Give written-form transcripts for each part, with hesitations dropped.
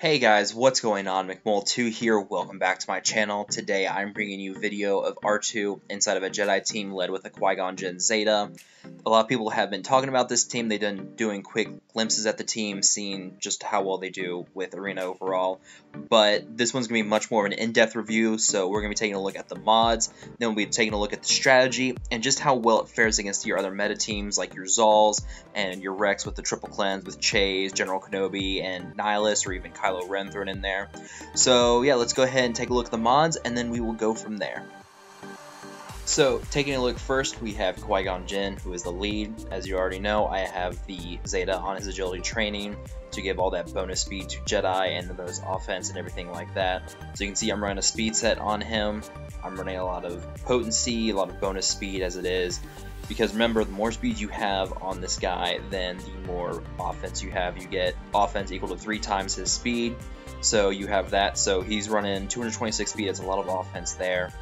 Hey guys, what's going on? McMole2 here, welcome back to my channel. Today I'm bringing you a video of R2 inside of a Jedi team led with a Qui-Gon Jinn Zeta. A lot of people have been talking about this team. They've been doing quick glimpses at the team, seeing just how well they do with Arena overall. But this one's going to be much more of an in-depth review, so we're going to be taking a look at the mods, then we'll be taking a look at the strategy, and just how well it fares against your other meta teams like your Zals and your Rex with the triple cleanse with Chase, General Kenobi, and Nihilus, or even Kylo Ren thrown in there. So yeah, let's go ahead and take a look at the mods, and then we will go from there. So, taking a look first, we have Qui-Gon Jinn, who is the lead. As you already know, I have the Zeta on his agility training to give all that bonus speed to Jedi and the bonus offense and everything like that. So you can see I'm running a speed set on him. I'm running a lot of potency, a lot of bonus speed as it is. Because remember, the more speed you have on this guy, then the more offense you have. You get offense equal to 3 times his speed. So you have that. So he's running 226 speed. It's a lot of offense there.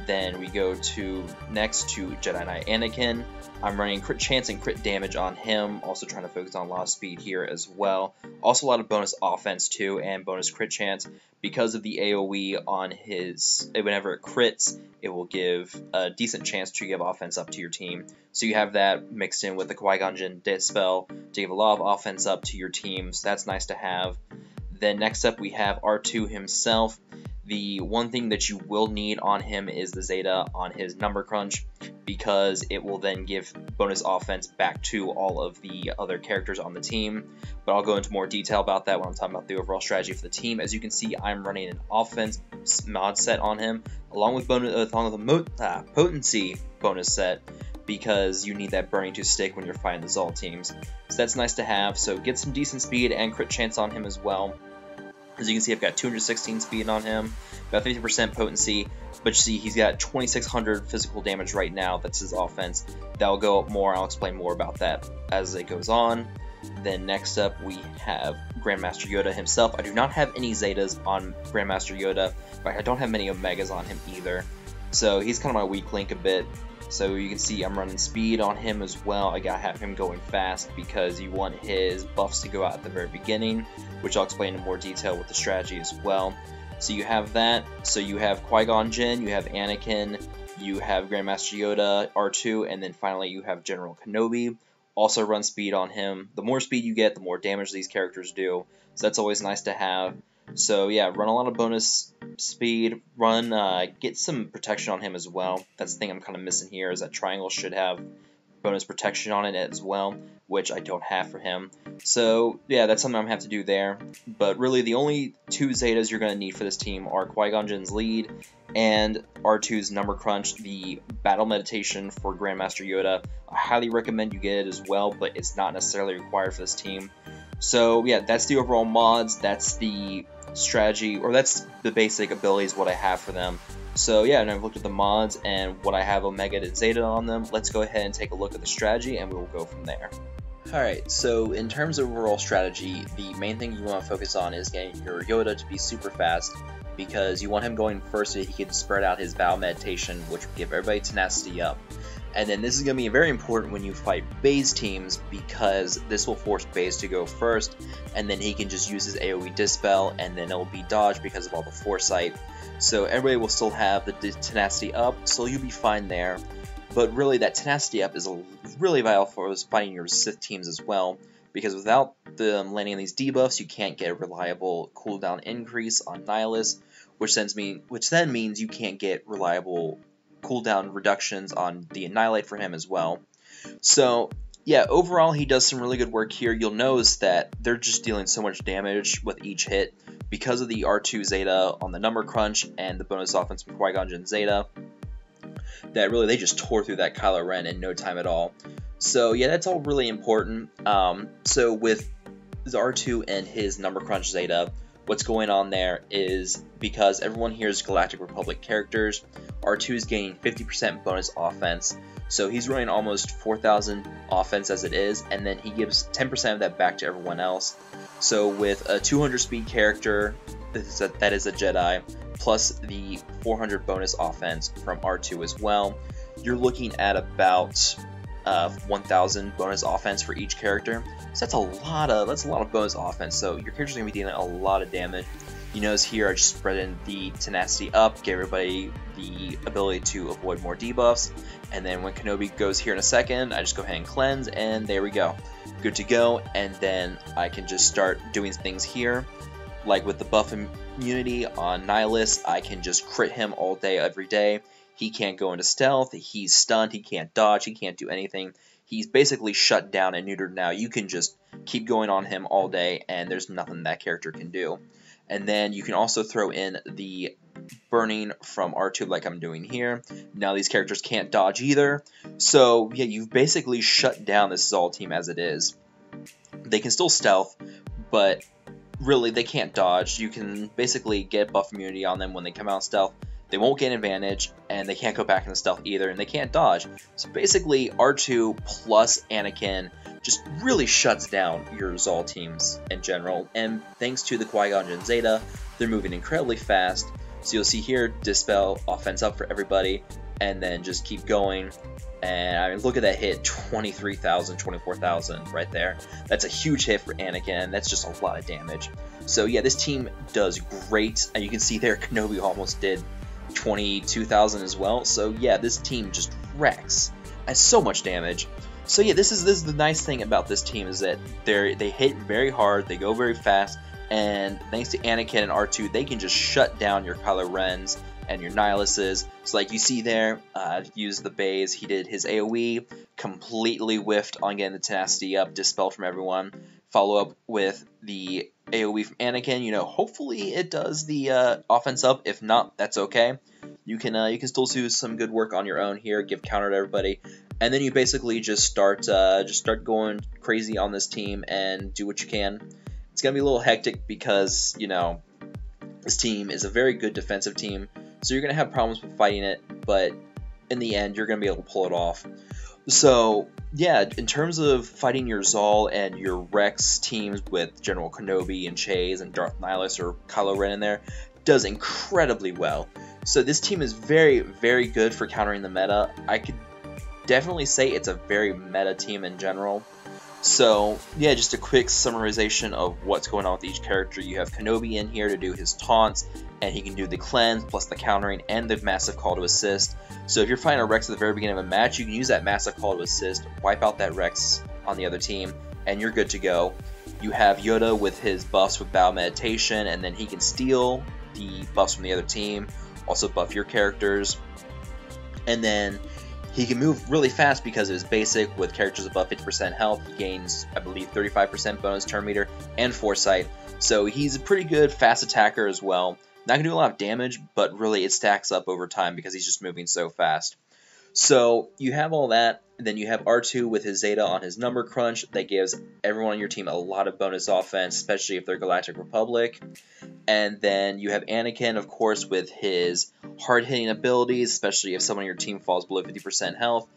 Then we go to next to Jedi Knight Anakin. I'm running crit chance and crit damage on him, also trying to focus on a lot of speed here as well. Also a lot of bonus offense too, and bonus crit chance. Because of the AoE on his, whenever it crits, it will give a decent chance to give offense up to your team. So you have that mixed in with the Qui-Gon Jinn Dispel to give a lot of offense up to your team, so that's nice to have. Then next up we have R2 himself. The one thing that you will need on him is the Zeta on his number crunch, because it will then give bonus offense back to all of the other characters on the team. But I'll go into more detail about that when I'm talking about the overall strategy for the team. As you can see, I'm running an offense mod set on him, along with potency bonus set, because you need that burning to stick when you're fighting the Zal teams. So that's nice to have. So get some decent speed and crit chance on him as well. As you can see, I've got 216 speed on him, about 50% potency, but you see he's got 2600 physical damage right now. That's his offense. That'll go up more. I'll explain more about that as it goes on. Then next up we have Grandmaster Yoda himself. I do not have any Zetas on Grandmaster Yoda, but I don't have many Omegas on him either. So he's kind of my weak link a bit. So you can see I'm running speed on him as well. I gotta have him going fast because you want his buffs to go out at the very beginning, which I'll explain in more detail with the strategy as well. So you have that. So you have Qui-Gon Jinn, you have Anakin, you have Grandmaster Yoda, R2, and then finally you have General Kenobi. Also run speed on him. The more speed you get, the more damage these characters do. So that's always nice to have. So yeah, run a lot of bonus speed, get some protection on him as well. That's the thing I'm kind of missing here, is that triangle should have bonus protection on it as well, which I don't have for him. So yeah, that's something I'm going to have to do there. But really the only 2 Zetas you're going to need for this team are Qui-Gon Jinn's lead and R2's number crunch, the battle meditation for Grandmaster Yoda. I highly recommend you get it as well, but it's not necessarily required for this team. So yeah, that's the overall mods, that's the strategy, or that's the basic abilities, what I have for them. So yeah, and I've looked at the mods and what I have Omega and Zeta on them. Let's go ahead and take a look at the strategy and we will go from there. Alright, so in terms of overall strategy, the main thing you want to focus on is getting your Yoda to be super fast, because you want him going first so he can spread out his battle meditation, which will give everybody tenacity up. And then this is going to be very important when you fight Baze teams, because this will force Baze to go first, and then he can just use his AoE Dispel, and then it will be dodged because of all the foresight. So everybody will still have the tenacity up, so you'll be fine there. But really, that tenacity up is really vital for fighting your Sith teams as well, because without them landing these debuffs, you can't get a reliable cooldown increase on Nihilus, which then means you can't get reliable cooldown reductions on the Annihilate for him as well. So yeah, overall he does some really good work here. You'll notice that they're just dealing so much damage with each hit because of the R2 Zeta on the number crunch and the bonus offense with Qui-Gon Jinn Zeta, that really they just tore through that Kylo Ren in no time at all. So yeah, that's all really important. So with R2 and his number crunch Zeta, what's going on there is, because everyone here is Galactic Republic characters, R2 is gaining 50% bonus offense, so he's running almost 4,000 offense as it is, and then he gives 10% of that back to everyone else. So with a 200 speed character, that is a Jedi, plus the 400 bonus offense from R2 as well, you're looking at about 1000 bonus offense for each character. So that's a lot of bonus offense. So your character's gonna be dealing a lot of damage. You notice here I just spread in the tenacity up, give everybody the ability to avoid more debuffs, and then when Kenobi goes here in a second, I just go ahead and cleanse, and there we go. Good to go, and then I can just start doing things here. Like with the buff immunity on Nihilus, I can just crit him all day, every day. He can't go into stealth, he's stunned, he can't dodge, he can't do anything. He's basically shut down and neutered now. You can just keep going on him all day, and there's nothing that character can do. And then you can also throw in the burning from R2 like I'm doing here. Now these characters can't dodge either. So yeah, you've basically shut down this Zol team as it is. They can still stealth, but really they can't dodge. You can basically get buff immunity on them when they come out stealth. They won't gain advantage, and they can't go back into stealth either, and they can't dodge. So basically R2 plus Anakin just really shuts down your Zol teams in general, and thanks to the Qui-Gon Jinn Zeta, they're moving incredibly fast. So you'll see here, Dispel, offense up for everybody, and then just keep going. And I mean, look at that hit, 23,000, 24,000 right there. That's a huge hit for Anakin, and that's just a lot of damage. So yeah, this team does great, and you can see there Kenobi almost did 22,000 as well. So yeah, this team just wrecks. Has so much damage. So yeah, this is the nice thing about this team is that they hit very hard, they go very fast, and thanks to Anakin and R2, they can just shut down your Kylo Rens and your Nihiluses. So like you see there, use the Baze, he did his AoE, completely whiffed on getting the tenacity up, dispelled from everyone. Follow up with the AoE from Anakin, you know, hopefully it does the offense up. If not, that's okay. You can still do some good work on your own here, give counter to everybody, and then you basically just start going crazy on this team and do what you can. It's gonna be a little hectic because, you know, this team is a very good defensive team, so you're gonna have problems with fighting it, but in the end, you're gonna be able to pull it off. So yeah, in terms of fighting your Zol and your Rex teams with General Kenobi and Chase and Darth Nihilus or Kylo Ren in there, does incredibly well. So this team is very, very good for countering the meta. I could definitely say it's a very meta team in general. So yeah, just a quick summarization of what's going on with each character. You have Kenobi in here to do his taunts, and he can do the cleanse, plus the countering, and the massive call to assist. So if you're fighting a Rex at the very beginning of a match, you can use that massive call to assist, wipe out that Rex on the other team, and you're good to go. You have Yoda with his buffs with Bow Meditation, and then he can steal the buffs from the other team, also buff your characters. And then he can move really fast because of his basic. With characters above 50% health, he gains, I believe, 35% bonus turn meter and foresight. So he's a pretty good fast attacker as well. Not going to do a lot of damage, but really it stacks up over time because he's just moving so fast. So you have all that, and then you have R2 with his Zeta on his number crunch that gives everyone on your team a lot of bonus offense, especially if they're Galactic Republic. And then you have Anakin, of course, with his hard-hitting abilities, especially if someone on your team falls below 50% health.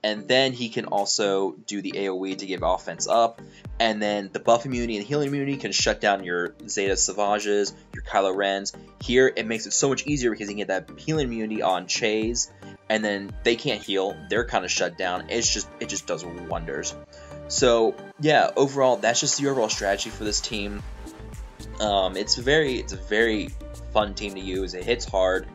And then he can also do the AoE to give offense up. And then the buff immunity and healing immunity can shut down your Zeta Savages, your Kylo Rens. Here, it makes it so much easier because you can get that healing immunity on Chase, and then they can't heal. They're kind of shut down. It just does wonders. So yeah, overall, that's just the overall strategy for this team. It's a very fun team to use. It hits hard.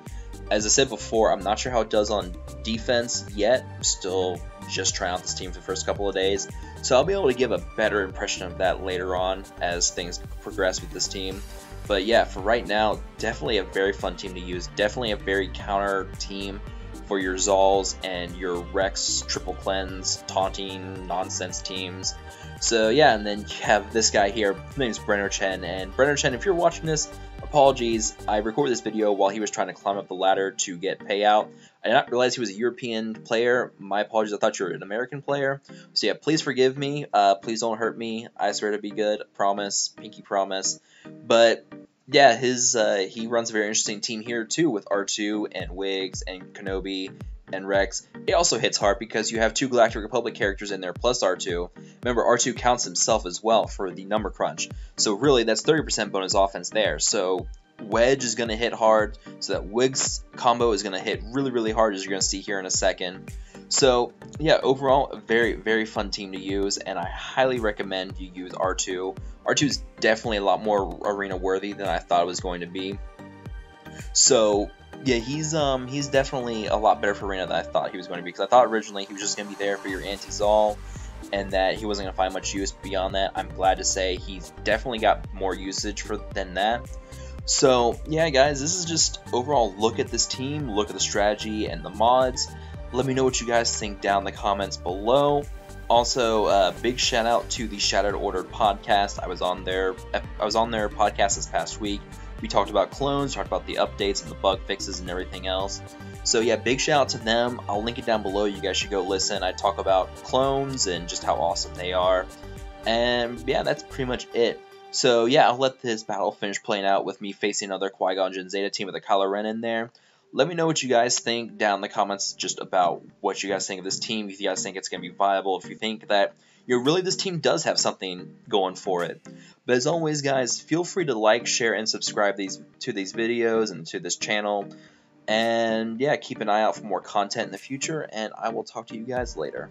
As I said before, I'm not sure how it does on defense yet. I'm still just trying out this team for the first couple of days. So I'll be able to give a better impression of that later on as things progress with this team. But yeah, for right now, definitely a very fun team to use. Definitely a very counter team for your Zols and your Rex triple cleanse, taunting, nonsense teams. So yeah, and then you have this guy here. His name is Brenner Chen, and Brenner Chen, if you're watching this, apologies. I recorded this video while he was trying to climb up the ladder to get payout. I did not realize he was a European player. My apologies, I thought you were an American player. So yeah, please forgive me. Please don't hurt me. I swear to be good. Promise. Pinky promise. But yeah, he runs a very interesting team here too, with R2 and Wiggs and Kenobi and Rex. It also hits hard because you have 2 Galactic Republic characters in there plus R2. Remember, R2 counts himself as well for the number crunch. So really, that's 30% bonus offense there. So Wedge is going to hit hard. So that Wiggs combo is going to hit really, really hard, as you're going to see here in a second. So yeah, overall a very fun team to use, and I highly recommend you use R2. R2 is definitely a lot more arena worthy than I thought it was going to be. So yeah, he's definitely a lot better for arena than I thought he was going to be, because I thought originally he was just going to be there for your anti-Zal and that he wasn't going to find much use beyond that. I'm glad to say he's definitely got more usage than that. So yeah guys, this is just overall look at this team, look at the strategy and the mods. Let me know what you guys think down in the comments below. Also, big shout out to the Shattered Ordered podcast. I was on their podcast this past week. We talked about clones, talked about the updates and the bug fixes and everything else. So yeah, big shout out to them. I'll link it down below. You guys should go listen. I talk about clones and just how awesome they are. And yeah, that's pretty much it. So yeah, I'll let this battle finish playing out with me facing another Qui-Gon Jinn Zeta team with a Kylo Ren in there. Let me know what you guys think down in the comments just about what you guys think of this team. If you guys think it's going to be viable, if you think that really this team does have something going for it. But as always guys, feel free to like, share, and subscribe to these videos and to this channel. And yeah, keep an eye out for more content in the future, and I will talk to you guys later.